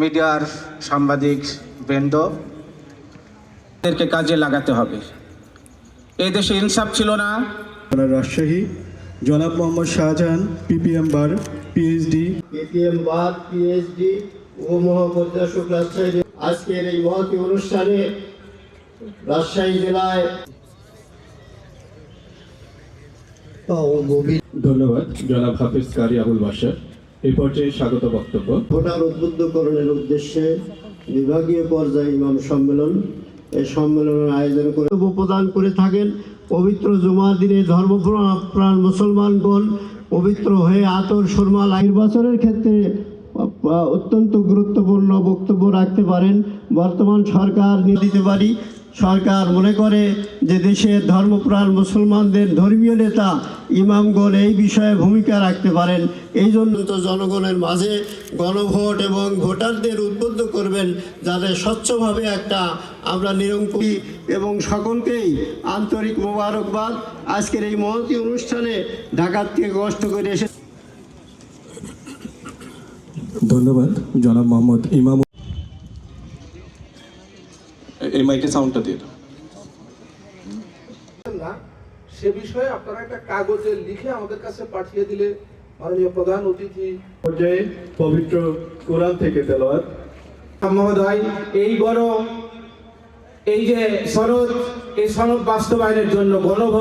মিডিয়ার সাংবাদিক বৃন্দ, এদেরকে কাজে লাগাতে হবে। এই দেশে ইনসাফ ছিল না। রাজশাহী জনাব মোহাম্মদ শাহজাহান পিপিএম বার পিএইচডি উপমহাপরিদর্শক রাজশাহী আজকের এই মহতী অনুষ্ঠানে রাজশাহী জেলায় ধন্যবাদ জনাব হাফিজ কারি আবুল বাশার। এই পর্যায়ে স্বাগত বক্তব্য। ভোটার উদ্বুদ্ধকরণের উদ্দেশ্যে বিভাগীয় পর্যায়ে ইমাম সম্মেলন এই সম্মেলনের আয়োজন করে প্রদান করে থাকেন। পবিত্র জুমার দিনে ধর্মপ্রাণ মুসলমানগণ পবিত্র হয়ে আতর সুরমা নির্বাচনের ক্ষেত্রে অত্যন্ত গুরুত্বপূর্ণ বক্তব্য রাখতে পারেন। বর্তমান সরকার দিতে পারি। সরকার মনে করে যে দেশের ধর্মপ্রাণ মুসলমানদের ধর্মীয় নেতা ইমামগণ এই বিষয়ে ভূমিকা রাখতে পারেন। এই জন্য তো জনগণের মাঝে গণভোট এবং ভোটারদের উদ্বুদ্ধ করবেন যাতে স্বচ্ছভাবে একটা আমরা নিরঙ্কুশ এবং সকলকেই আন্তরিক মোবারকবাদ। আজকের এই মহতী অনুষ্ঠানে ঢাকা থেকে কষ্ট করে এসে ধন্যবাদ জনাব মোহাম্মদ ইমাম। এই মাইকে সাউন্ডটা দিয়ে দাও। সে বিষয়ে আপনারা একটা কাগজে লিখে আমাদের কাছে পাঠিয়ে দিলে মাননীয় প্রধান অতিথি পর্যায়ে পবিত্র কোরআন থেকে তেলাওয়াত। মহোদয়, এই যে সনদ বাস্তবায়নের জন্য গণভোট